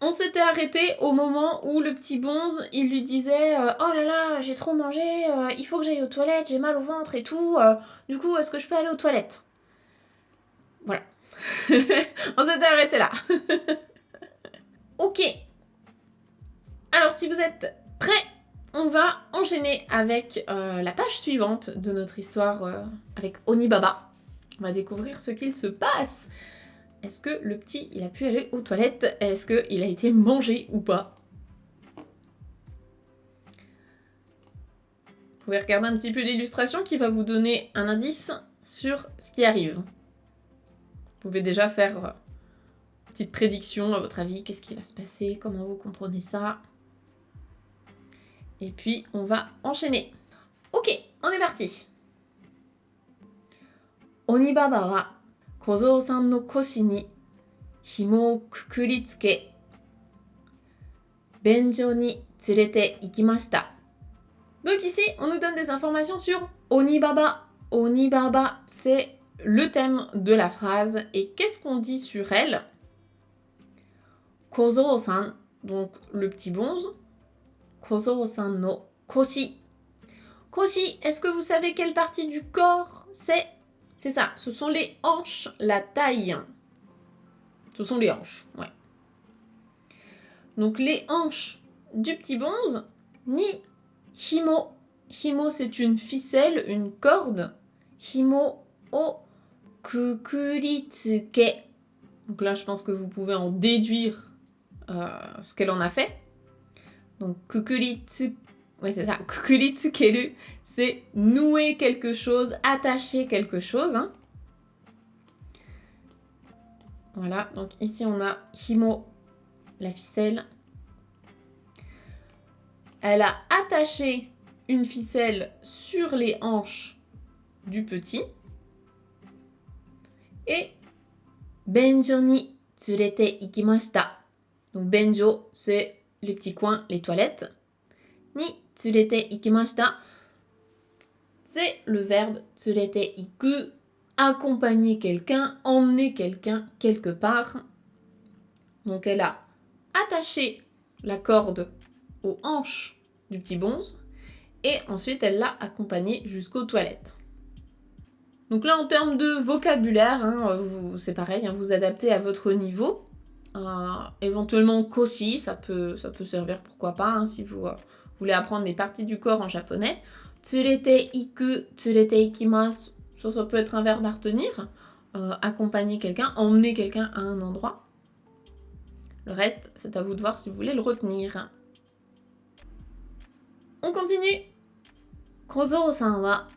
On s'était arrêté au moment où le petit bonze, il lui disait oh là là, j'ai trop mangé, il faut que j'aille aux toilettes, j'ai mal au ventre et tout. Du coup, est-ce que je peux aller aux toilettes? Voilà. On s'était arrêté là. Ok. Alors, si vous êtes prêts, on va enchaîner avec la page suivante de notre histoire avec Onibaba. On va découvrir ce qu'il se passe. Est-ce que le petit, il a pu aller aux toilettes? Est-ce qu'il a été mangé ou pas? Vous pouvez regarder un petit peu l'illustration qui va vous donner un indice sur ce qui arrive. Vous pouvez déjà faire une petite prédiction, à votre avis, qu'est-ce qui va se passer, comment vous comprenez ça. Et puis, on va enchaîner. Ok, on est parti. Onibaba wa Kozou-san no koshi ni himo o kukuritsuke benjo ni tsurete ikimashita. Donc ici, on nous donne des informations sur Onibaba. Onibaba, c'est le thème de la phrase. Et qu'est-ce qu'on dit sur elle? Kozou-san, donc le petit bonze. Kozou-san no koshi. Koshi, est-ce que vous savez quelle partie du corps c'est? C'est ça, ce sont les hanches, la taille. Ce sont les hanches, ouais. Donc les hanches du petit bonze, ni himo. Himo, c'est une ficelle, une corde. Himo o kukuritsuke. Donc là, je pense que vous pouvez en déduire ce qu'elle en a fait. Donc kukuritsuke. Ouais, c'est ça. Kukuritsukeru, c'est nouer quelque chose, attacher quelque chose. Hein. Voilà, donc ici on a himo, la ficelle. Elle a attaché une ficelle sur les hanches du petit. Et benjo ni tsurete ikimashita. Donc benjo, c'est les petits coins, les toilettes. Ni tsurete ikimashita, c'est le verbe tsurete iku, accompagner quelqu'un, emmener quelqu'un quelque part. Donc elle a attaché la corde aux hanches du petit bonze et ensuite elle l'a accompagné jusqu'aux toilettes. Donc là en termes de vocabulaire, hein, c'est pareil, hein, vous adaptez à votre niveau. Éventuellement koshi, ça peut servir pourquoi pas, hein, si vous voulez apprendre les parties du corps en japonais. Tsurete iku, tsurete ikimasu, ça peut être un verbe à retenir. Accompagner quelqu'un, emmener quelqu'un à un endroit. Le reste, c'est à vous de voir si vous voulez le retenir. On continue. Kozou-san wa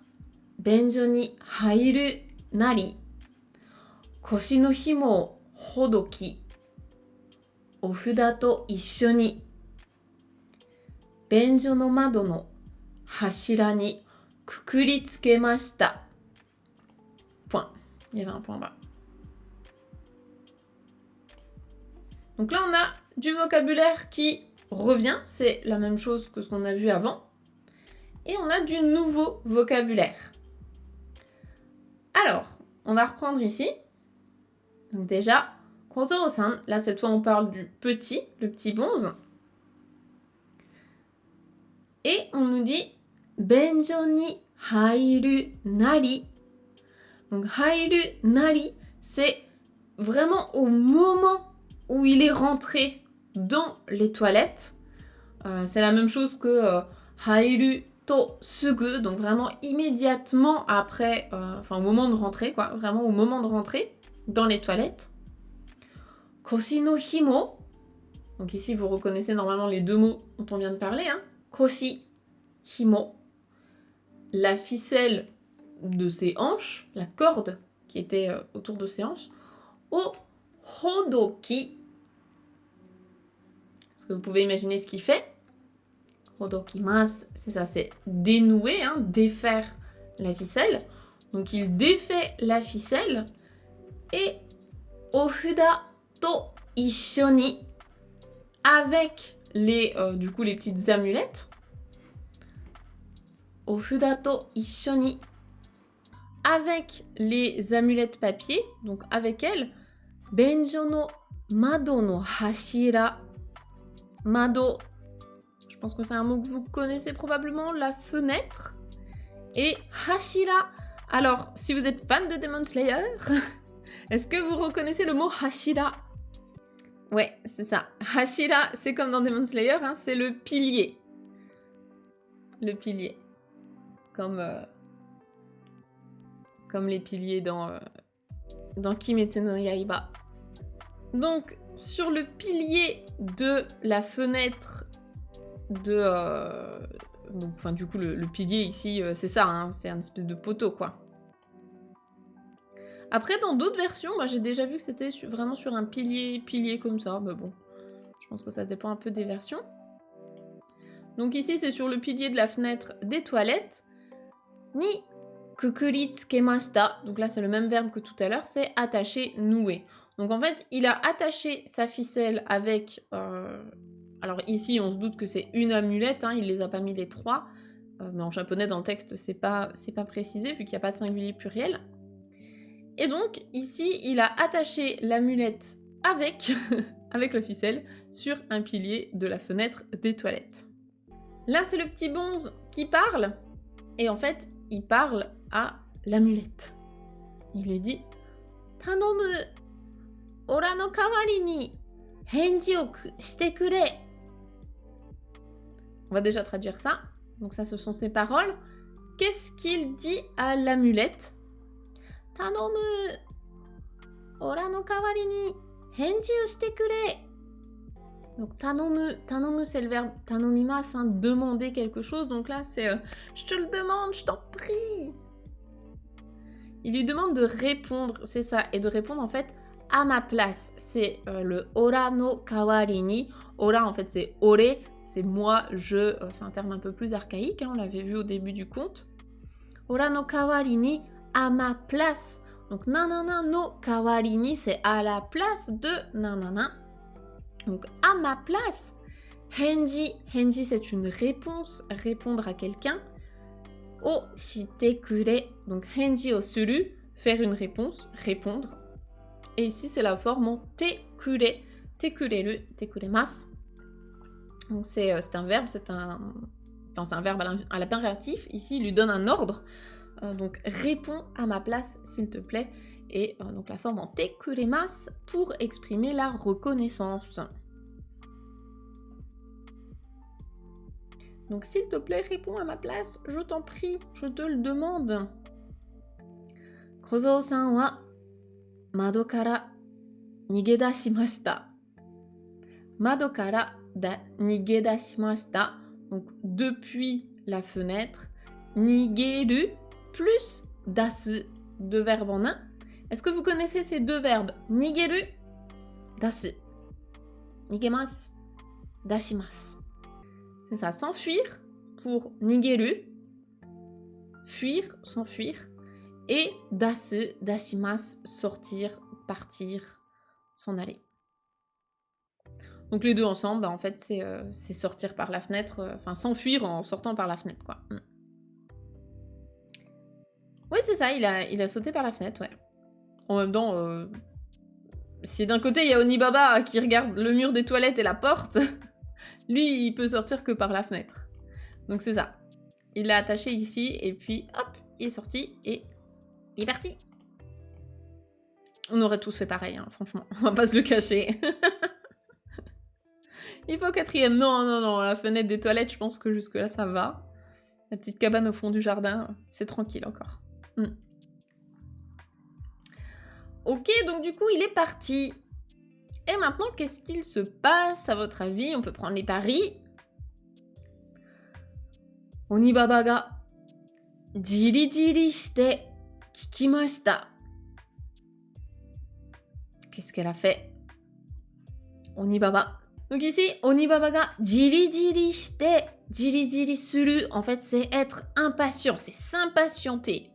benjo ni hairu nari, koshi no himo o hodoki, o fuda to issho ni, benjo no mado no hashira ni kukuritsukemashita. Point. Il y avait un point bas. Donc là, on a du vocabulaire qui revient. C'est la même chose que ce qu'on a vu avant. Et on a du nouveau vocabulaire. Alors, on va reprendre ici. Donc déjà, Kozou-san, là cette fois on parle du petit, le petit bonze. Et on nous dit benjo ni hairu nari. Donc hairu nari, c'est vraiment au moment où il est rentré dans les toilettes. C'est la même chose que hairu to sugu, donc vraiment immédiatement après, au moment de rentrer, quoi, vraiment au moment de rentrer dans les toilettes. Koshi no himo, donc ici vous reconnaissez normalement les deux mots dont on vient de parler, hein. Koshi, himo, la ficelle de ses hanches, la corde qui était autour de ses hanches, o hodoki. Est-ce que vous pouvez imaginer ce qu'il fait? Hodokimasu, c'est ça, c'est dénouer, hein, défaire la ficelle. Donc il défait la ficelle et ofuda to issho ni, avec les petites amulettes. Ofuda to issho ni, avec les amulettes papier, donc avec elles, benjo no mado no hashira, Mado, je pense que c'est un mot que vous connaissez probablement, la fenêtre. Et hashira, alors si vous êtes fan de Demon Slayer, est-ce que vous reconnaissez le mot hashira? Ouais, c'est ça. Hashira, c'est comme dans Demon Slayer, hein, c'est le pilier. Le pilier. Comme les piliers dans Kimetsu no Yaiba. Donc, sur le pilier de la fenêtre enfin, du coup, le pilier ici, c'est ça, hein, c'est un espèce de poteau, quoi. Après, dans d'autres versions, moi j'ai déjà vu que c'était vraiment sur un pilier comme ça, mais bon, je pense que ça dépend un peu des versions. Donc ici, c'est sur le pilier de la fenêtre des toilettes. Ni kukuri tsukemashita. Donc là, c'est le même verbe que tout à l'heure, c'est attacher, nouer. Donc en fait, il a attaché sa ficelle avec... Alors ici, on se doute que c'est une amulette, hein, il les a pas mis les 3. Mais en japonais, dans le texte, c'est pas précisé, vu qu'il n'y a pas de singulier pluriel. Et donc, ici, il a attaché l'amulette avec, avec la ficelle sur un pilier de la fenêtre des toilettes. Là, c'est le petit bonze qui parle. Et en fait, il parle à l'amulette. Il lui dit « Tanomu, ora no kawari ni henji o shite kure » On va déjà traduire ça. Donc ça, ce sont ses paroles. Qu'est-ce qu'il dit à l'amulette? Tanomu, ora no kawari ni henji o shite kure. Donc tanomu c'est le verbe tanomimasu, hein, demander quelque chose. Donc là c'est je te le demande, je t'en prie. Il lui demande de répondre, c'est ça, et de répondre en fait à ma place. C'est le ora no kawari ni. Ora en fait c'est ore, c'est moi, je, c'est un terme un peu plus archaïque, hein, on l'avait vu au début du conte. Ora no kawari ni, à ma place. Donc nanana no kawari ni c'est à la place de nanana. Donc, à ma place, henji, c'est une réponse, répondre à quelqu'un. O shite kure, donc henji o suru, faire une réponse, répondre. Et ici, c'est la forme en te kure, te kureru, te kuremasu. Donc, c'est un verbe, c'est un verbe à l'impératif. Ici, il lui donne un ordre. Donc, réponds à ma place, s'il te plaît. Et donc la forme en te kuremasu pour exprimer la reconnaissance. Donc s'il te plaît, réponds à ma place, je t'en prie, je te le demande. Kozo-san wa mado kara nigedashimashita. Mado kara nigedashimashita. Donc depuis la fenêtre, nigeru plus dasu, deux verbes en un. Est-ce que vous connaissez ces deux verbes? Nigeru, dasu. Nigemasu, dashimasu. C'est ça, s'enfuir pour nigeru, fuir, s'enfuir, et dasu, dashimasu, sortir, partir, s'en aller. Donc les deux ensemble, bah, en fait, c'est sortir par la fenêtre, enfin s'enfuir en sortant par la fenêtre, quoi. Oui, c'est ça, il a sauté par la fenêtre, ouais. En même temps, si d'un côté il y a Onibaba qui regarde le mur des toilettes et la porte, lui il peut sortir que par la fenêtre. Donc c'est ça. Il l'a attaché ici et puis hop, il est sorti et il est parti. On aurait tous fait pareil, hein, franchement, on va pas se le cacher. Il faut 4e. Non, la fenêtre des toilettes, je pense que jusque là ça va. La petite cabane au fond du jardin, c'est tranquille encore. Ok, donc du coup, il est parti. Et maintenant, qu'est-ce qu'il se passe à votre avis? On peut prendre les paris. Onibaba ga jiri shite kikimashita. Qu'est-ce qu'elle a fait? Onibaba. Donc ici, Onibaba ga jiri shite, jiri suru. En fait, c'est être impatient, c'est s'impatienter.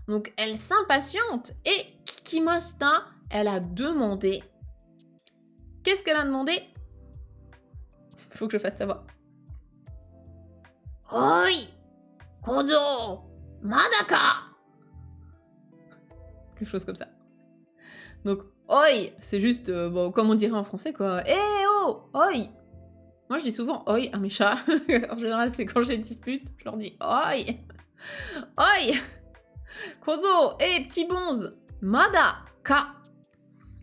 Donc elle s'impatiente et kikimashita, elle a demandé. Qu'est-ce qu'elle a demandé? Faut que je fasse savoir. Oi! Kozo! Madaka! Quelque chose comme ça. Donc, oi, c'est juste, bon, comme on dirait en français, quoi. Eh oh! Oi! Moi, je dis souvent oi à mes chats. En général, c'est quand j'ai dispute, je leur dis oi. Oi. Kozo, petit bonze. Mada ka.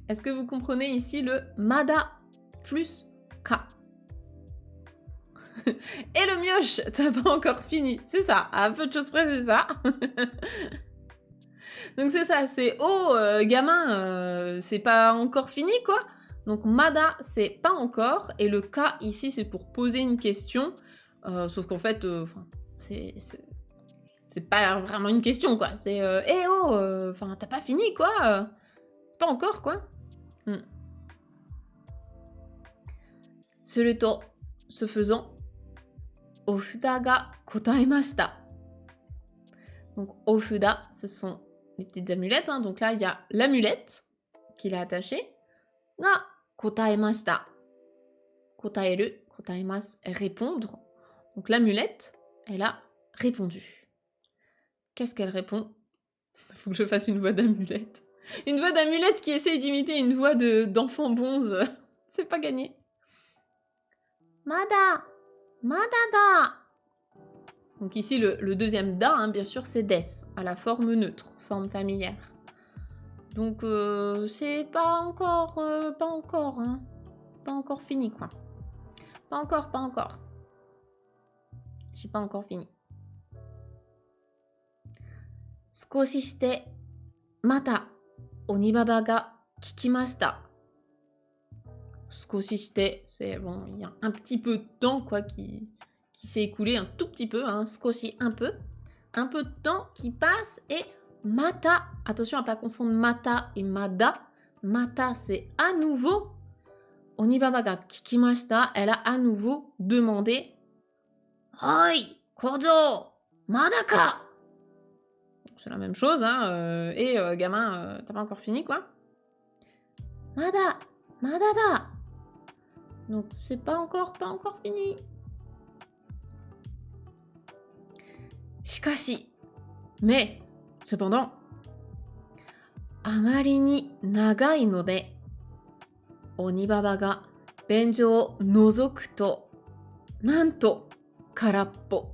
Est-ce que vous comprenez ici le mada plus ka? Et le mioche, t'as pas encore fini. C'est ça, à peu de choses près, c'est ça. Donc c'est ça, c'est oh, gamin, c'est pas encore fini, quoi. Donc mada, c'est pas encore. Et le ka, ici, c'est pour poser une question. Sauf qu'en fait, c'est pas vraiment une question, quoi. C'est oh, enfin, t'as pas fini, quoi. C'est pas encore, quoi. Suruto, ce faisant, ofuda ga kotaemashita. Donc ofuda, ce sont les petites amulettes. Hein. Donc là, il y a l'amulette qu'il a attachée. Ga kotaemashita. Kotaeru, kotaemasu, répondre. Donc l'amulette, elle a répondu. Qu'est-ce qu'elle répond? Il faut que je fasse une voix d'amulette. Une voix d'amulette qui essaye d'imiter une voix d'enfant bonze. C'est pas gagné. Mada, mada da. Donc ici, le deuxième da, hein, bien sûr, c'est des, à la forme neutre, forme familière. Donc c'est pas encore, hein. Pas encore fini, quoi. Pas encore. J'ai pas encore fini. Skoshi shite, mata, onibaba ga kikimashita. Skoshi shite, c'est bon, il y a un petit peu de temps, quoi, qui s'est écoulé, un tout petit peu, hein, skoshi, un peu de temps qui passe, et mata, attention à pas confondre mata et mada. Mata, c'est à nouveau. Onibaba ga kikimashita, elle a à nouveau demandé. Oi, kozo, mada ka? C'est la même chose, hein, et gamin, t'as pas encore fini, quoi. Mada, mada da. Donc c'est pas encore fini. Shikashi, mais cependant, amari ni nagai no de, onibaba ga benjō o nozoku to, nanto karappo.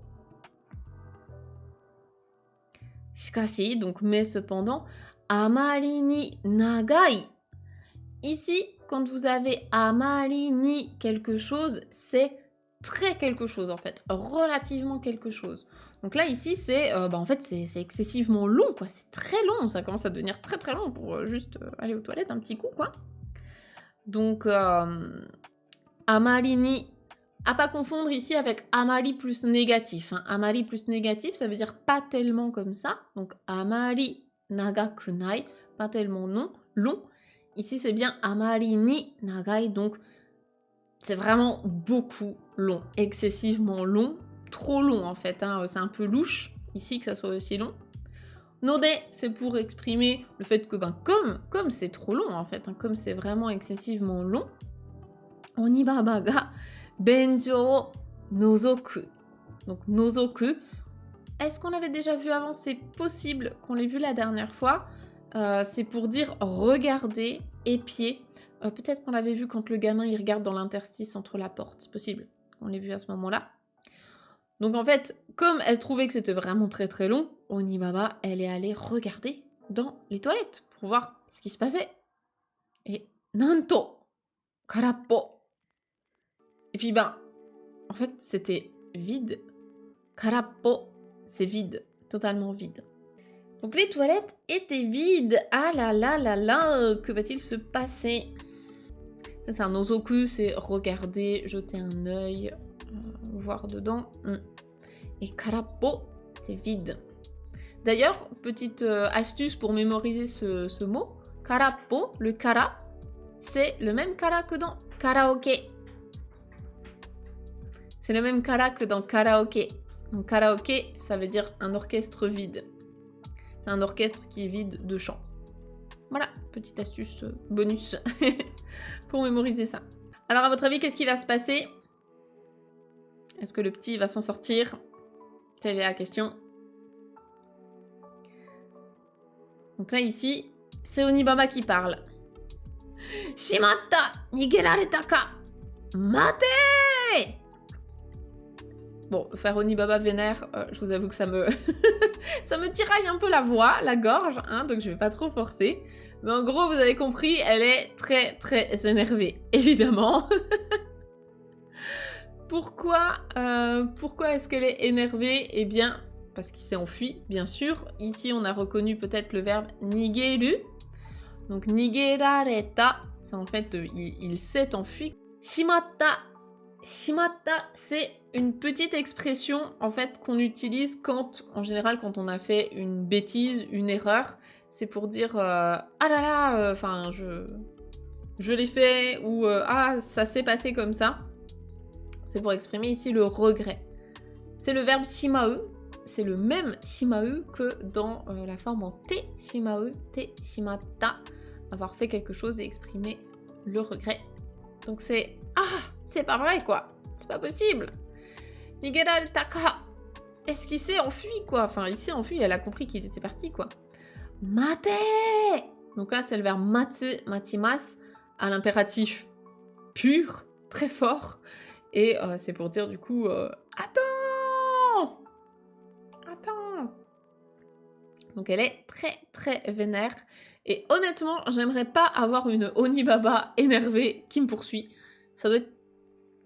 Shikashi, donc mais cependant, amari ni nagai. Ici, quand vous avez amari ni quelque chose, c'est très quelque chose en fait, relativement quelque chose. Donc là ici c'est en fait c'est excessivement long, quoi, c'est très long, ça commence à devenir très très long pour juste aller aux toilettes un petit coup, quoi. Donc amari ni, à pas confondre ici avec amari plus négatif, hein. Amari plus négatif, ça veut dire pas tellement comme ça, donc amari nagakunai, pas tellement long. Ici c'est bien amari ni nagai, donc c'est vraiment beaucoup long, excessivement long, trop long en fait, hein. C'est un peu louche ici que ça soit aussi long. Node, c'est pour exprimer le fait que comme c'est trop long en fait, hein, comme c'est vraiment excessivement long, onibaba ga benjō o nozoku. Donc nozoku, est-ce qu'on l'avait déjà vu avant? C'est possible qu'on l'ait vu la dernière fois. C'est pour dire regarder, épier. Peut-être qu'on l'avait vu quand le gamin il regarde dans l'interstice entre la porte. C'est possible qu'on l'ait vu à ce moment-là. Donc en fait, comme elle trouvait que c'était vraiment très très long, Onibaba, elle est allée regarder dans les toilettes pour voir ce qui se passait. Et nanto karappo. Et puis en fait c'était vide. Karappo, c'est vide, totalement vide. Donc les toilettes étaient vides. Ah là là là là, que va-t-il se passer? C'est un nozoku, c'est regarder, jeter un œil, voir dedans. Et karappo, c'est vide. D'ailleurs, petite astuce pour mémoriser ce mot. Karappo, le kara, c'est le même kara que dans karaoké. C'est le même kara que dans karaoké. Donc karaoké, ça veut dire un orchestre vide. C'est un orchestre qui est vide de chant. Voilà, petite astuce bonus pour mémoriser ça. Alors à votre avis, qu'est-ce qui va se passer? Est-ce que le petit va s'en sortir? Telle est la question. Donc là ici, c'est Onibaba qui parle. Shimatta, nigerareta ka. Mate! Bon, faire Onibaba vénère, je vous avoue que ça me... ça me tiraille un peu la voix, la gorge, hein, donc je vais pas trop forcer. Mais en gros, vous avez compris, elle est très très énervée, évidemment. Pourquoi est-ce qu'elle est énervée? Eh bien, parce qu'il s'est enfui, bien sûr. Ici, on a reconnu peut-être le verbe nigeru. Donc, nigerareta, c'est en fait, il s'est enfui. Shimatta. Shimatta, c'est une petite expression, en fait, qu'on utilise en général, quand on a fait une bêtise, une erreur. C'est pour dire, ah là là, enfin, je l'ai fait, ou ah, ça s'est passé comme ça. C'est pour exprimer ici le regret. C'est le verbe shimau, c'est le même shimau que dans la forme en te shimau, te shimatta, avoir fait quelque chose et exprimer le regret. Donc c'est ah, c'est pas vrai quoi, c'est pas possible. Nigerareta ka, est-ce qu'il s'est enfui quoi? Enfin, il s'est enfui, elle a compris qu'il était parti quoi. Mate! Donc là, c'est le verbe matsu, matimas, à l'impératif pur, très fort. Et c'est pour dire du coup, attends! Attends! Donc elle est très très vénère. Et honnêtement, j'aimerais pas avoir une Onibaba énervée qui me poursuit. Ça doit être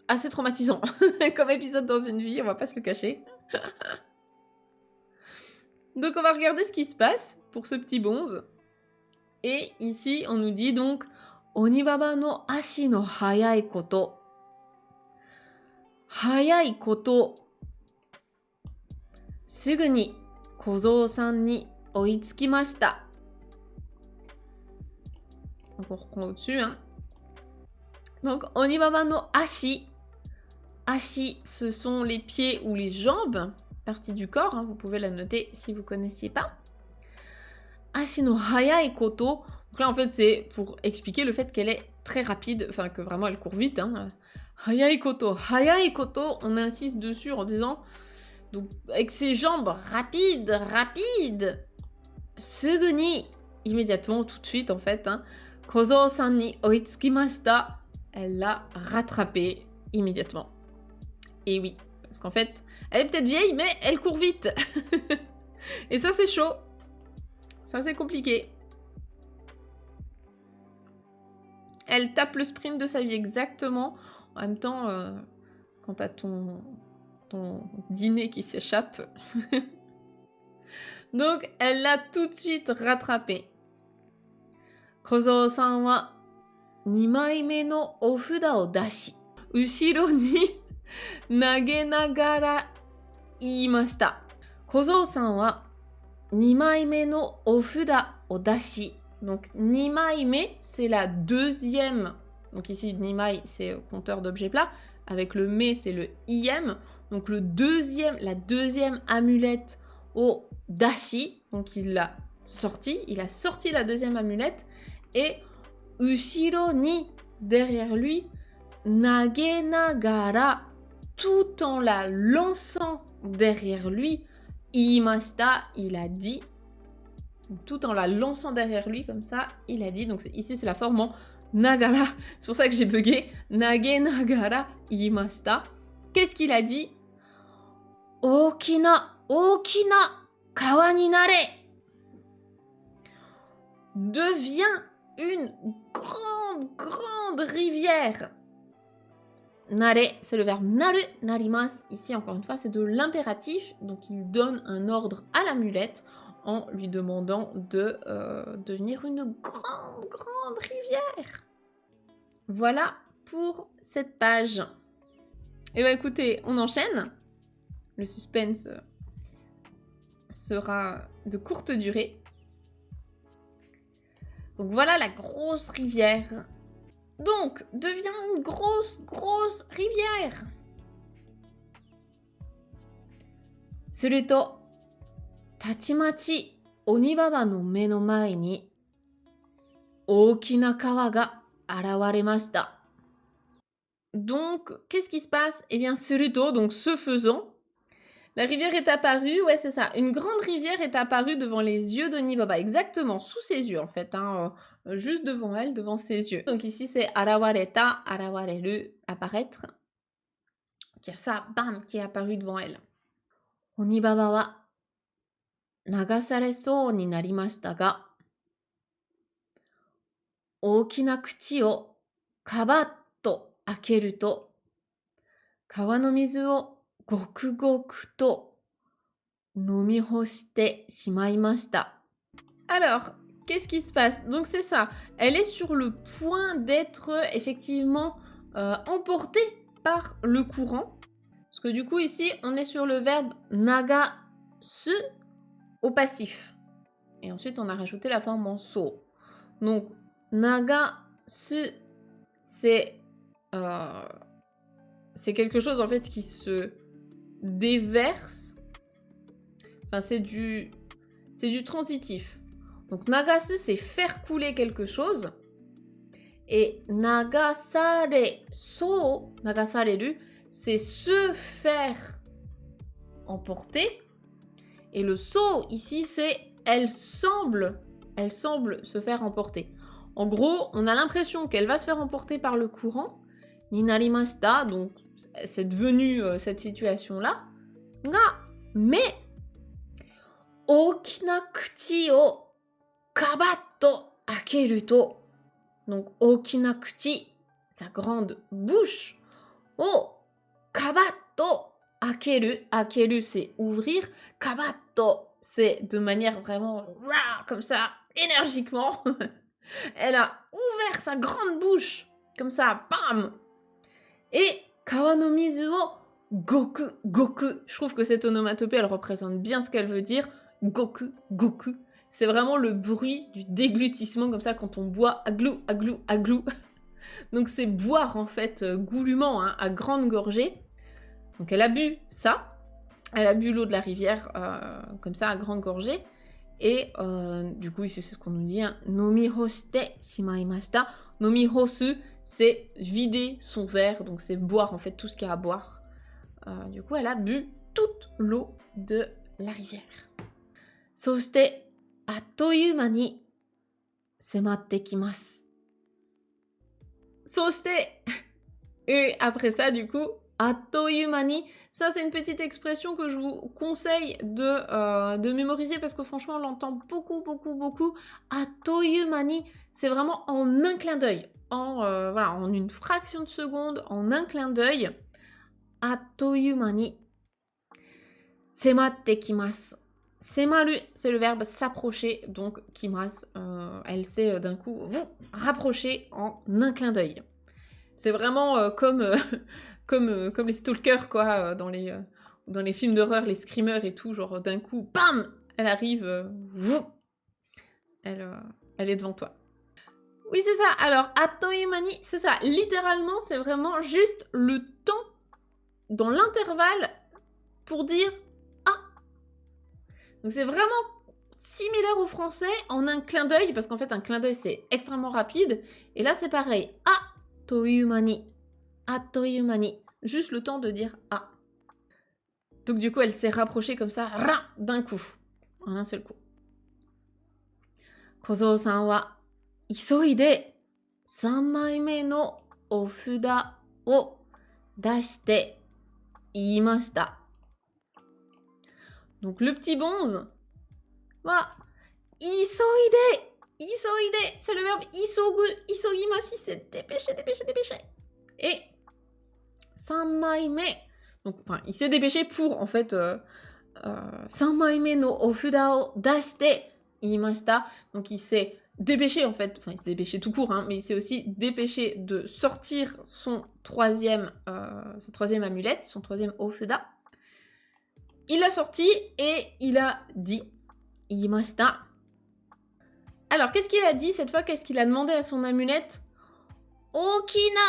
assez traumatisant comme épisode dans une vie, on va pas se le cacher. Donc on va regarder ce qui se passe pour ce petit bonze. Et ici, on nous dit donc Onibaba no ashi no hayai koto. Hayai koto. Sugu ni Kozo-san ni oitsukimashita. Donc on reprend au-dessus. Hein. Donc Onibaba no ashi. Ashi, ce sont les pieds ou les jambes, partie du corps. Hein, vous pouvez la noter si vous ne connaissiez pas. Ashi no hayai koto. Donc là en fait c'est pour expliquer le fait qu'elle est très rapide, enfin que vraiment elle court vite. Hein. Hayai koto. Hayai koto, on insiste dessus en disant... Donc, avec ses jambes rapides, sugu ni, immédiatement, tout de suite en fait, hein, Kozo-san ni oitsukimashita, elle l'a rattrapé immédiatement. Et oui, parce qu'en fait, elle est peut-être vieille, mais elle court vite. Et ça, c'est chaud. Ça, c'est compliqué. Elle tape le sprint de sa vie exactement. En même temps, quand t'as ton dîner qui s'échappe. Donc, elle l'a tout de suite rattrapé. Kozo-san wa 2枚目のお札を出し、後ろに投げながら言いました。Kozo-san wa 2枚目のお札を出し、donc 2枚目, c'est la deuxième. Donc ici, 2枚, c'est compteur d'objets plats. Avec le me, c'est le im. Donc la deuxième amulette au dashi. Donc il a sorti la deuxième amulette. Et ushiro ni, derrière lui, nage nagara, tout en la lançant derrière lui, iimashita, il a dit. Tout en la lançant derrière lui, comme ça, il a dit. Donc ici, c'est la forme en nagara. C'est pour ça que j'ai bugué. Nage nagara iimashita. Qu'est-ce qu'il a dit? Okina kawa ni nare. Deviens une grande rivière. Nare, c'est le verbe naru, narimasu. Ici, encore une fois, c'est de l'impératif. Donc, il donne un ordre à l'amulette en lui demandant de devenir une grande rivière. Voilà pour cette page. Et bien, écoutez, on enchaîne. Le suspense sera de courte durée. Donc voilà la grosse rivière. Donc, deviens une grosse rivière. すると、たちまち鬼ババの目の前に大きな川が現れました。Donc, qu'est-ce qui se passe? Eh bien, すると, donc ce faisant, la rivière est apparue, ouais c'est ça, une grande rivière est apparue devant les yeux d'Onibaba, exactement, sous ses yeux en fait, hein, juste devant elle, devant ses yeux. Donc ici c'est arawareta, arawareru, apparaître. il y a ça, bam, qui est apparu devant elle. Onibaba wa nagasare sou ni narimashita ga, 大きな口をカバッと開けると、川の水をごくごくと飲み干してしまいました。Alors, qu'est-ce qui se passe? Donc c'est ça, elle est sur le point d'être effectivement emportée par le courant. Parce que du coup ici, on est sur le verbe nagasu au passif. Et ensuite, on a rajouté la forme en so. Donc, nagasu, c'est quelque chose en fait qui se déverse. Enfin, c'est du transitif. Donc, nagasu, c'est faire couler quelque chose. Et nagasare so, nagasareru, c'est se faire emporter. Et le so, ici, c'est elle semble se faire emporter. En gros, on a l'impression qu'elle va se faire emporter par le courant. Ni narimashita, donc c'est devenu cette situation-là. Mais, okina kuchi o kabatto akeru to. Donc, okina kuchi, sa grande bouche. O kabatto akeru. Akeru, c'est ouvrir. Kabatto, c'est de manière vraiment comme ça, énergiquement. Elle a ouvert sa grande bouche. Comme ça, bam. Et kawa no mizu o goku, goku. Je trouve que cette onomatopée, elle représente bien ce qu'elle veut dire. Goku, goku. C'est vraiment le bruit du déglutissement, comme ça, quand on boit aglou, aglou, aglou. Donc c'est boire, en fait, goulûment, hein, à grande gorgée. Donc elle a bu ça. Elle a bu l'eau de la rivière, comme ça, à grande gorgée. Et du coup, ici, c'est ce qu'on nous dit, hein, nomihoshite shimaimashita. Nomihosu, c'est vider son verre, donc c'est boire, en fait, tout ce qu'il y a à boire. Du coup, elle a bu toute l'eau de la rivière. Soshite, attoyuma ni sematte kimasu. Soshite, et après ça, du coup, attoyuma ni, ça c'est une petite expression que je vous conseille de mémoriser parce que franchement on l'entend beaucoup. Attoyuma ni, c'est vraiment en un clin d'œil, en une fraction de seconde, en un clin d'œil. Attoyuma ni sematte kimasu. Semaru, c'est le verbe s'approcher, donc kimasu, elle s'est d'un coup rapprocher en un clin d'œil. C'est vraiment comme les stalkers, quoi, dans les films d'horreur, les screamers et tout, genre d'un coup, bam, elle arrive, elle est devant toi. Oui, c'est ça. Alors, attoyumani, c'est ça. Littéralement, c'est vraiment juste le temps dans l'intervalle pour dire ah. Donc, c'est vraiment similaire au français en un clin d'œil, parce qu'en fait, un clin d'œil, c'est extrêmement rapide. Et là, c'est pareil. Attoyumani. Attoyumani. Juste le temps de dire ah. Donc du coup, elle s'est rapprochée comme ça, d'un coup. En un seul coup. Kozo-san wa isoide 3枚目のお札を出して言いました. Donc le petit bonze wa isoide. Isoide, c'est le verbe isogu. Isogimashi, c'est dépêcher. Et 3枚目. Donc, enfin, il s'est dépêché pour, en fait, 3枚目のお札を出して言いました. Donc, il s'est dépêché, en fait, enfin, il s'est dépêché tout court, hein, mais il s'est aussi dépêché de sortir sa troisième amulette, son troisième ofuda. Il l'a sorti et il a dit, 言いました. Alors, qu'est-ce qu'il a dit cette fois? Qu'est-ce qu'il a demandé à son amulette? 大きな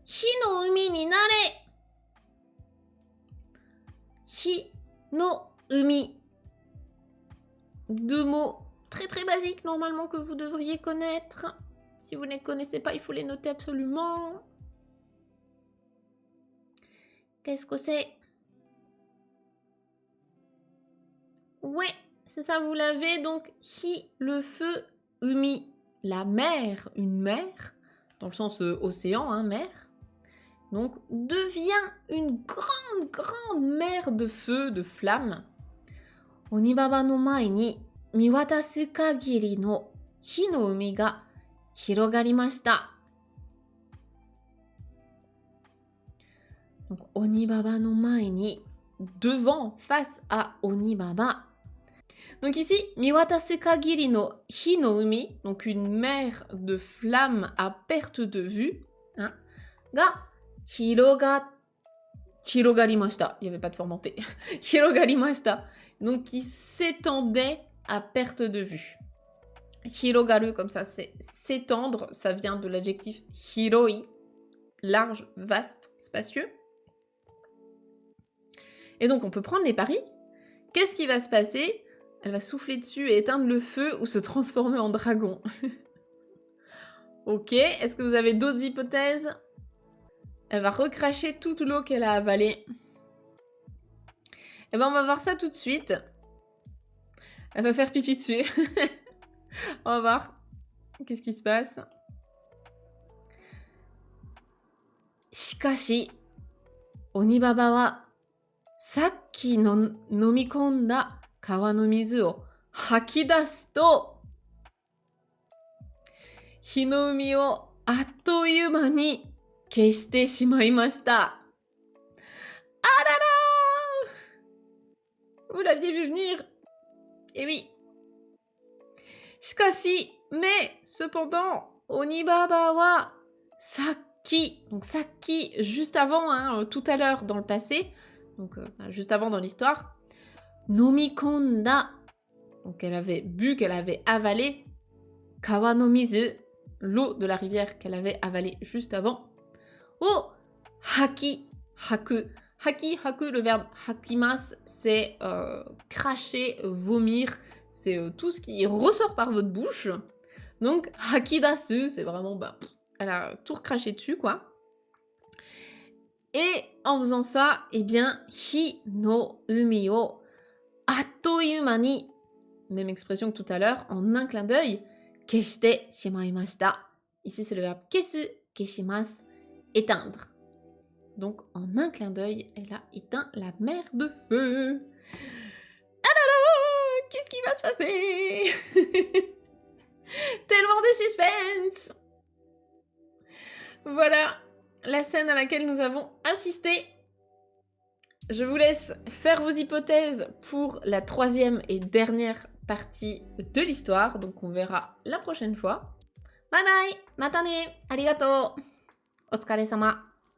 火の海になれ. Hi no umi. Deux mots très basiques normalement que vous devriez connaître. Si vous ne les connaissez pas, il faut les noter absolument. Qu'est-ce que c'est? Ouais, c'est ça, vous l'avez. Donc, hi, le feu, umi, la mer, une mer, dans le sens océan, hein, mer. donc devient une grande mer de feu, de flammes. Onibaba no mae ni miwatasu kagiri no hi no umi ga hirogarimashita. Donc Onibaba no mae ni, devant, face à Onibaba. Donc ici, miwatasu kagiri no hi no umi, donc une mer de flammes à perte de vue, hein, ga hirogarimashita. Il n'y avait pas de formanté. Hirogarimashita. Donc qui s'étendait à perte de vue. Hirogaru, comme ça, c'est s'étendre. Ça vient de l'adjectif hiroi, large, vaste, spacieux. Et donc, on peut prendre les paris. Qu'est-ce qui va se passer? Elle va souffler dessus et éteindre le feu ou se transformer en dragon. Ok, est-ce que vous avez d'autres hypothèses? Elle va recracher toute l'eau qu'elle a avalée. Eh ben, on va voir ça tout de suite. Elle va faire pipi dessus. On va voir. Qu'est-ce qui se passe? Shikashi, Onibaba wa sakki no nomikonda kawa no mizu o hakidasu to hi no umi o attoyuma ni keshite shimaimashita. Ah là là! Vous l'aviez vu venir? Eh oui. Shikashi, mais cependant, Onibaba wa sakki, donc sakki juste avant, hein, tout à l'heure dans le passé, donc juste avant dans l'histoire, nomikonda, donc elle avait bu, qu'elle avait avalé, kawa no mizu, l'eau de la rivière qu'elle avait avalée juste avant, oh, haki, haku. Haki, haku, le verbe hakimas, c'est cracher, vomir, c'est tout ce qui ressort par votre bouche. Donc, hakidasu, c'est vraiment, elle a tout recraché dessus, quoi. Et en faisant ça, eh bien, hi no umi o attoyuma ni, même expression que tout à l'heure, en un clin d'œil, keshite shimaimashita. Ici, c'est le verbe kesu, keshimasu, éteindre. Donc, en un clin d'œil, elle a éteint la mer de feu. Ah là là! Qu'est-ce qui va se passer? Tellement de suspense! Voilà la scène à laquelle nous avons assisté. Je vous laisse faire vos hypothèses pour la troisième et dernière partie de l'histoire. Donc, on verra la prochaine fois. Bye bye! Mata ne! Arigato! Otsukare-sama!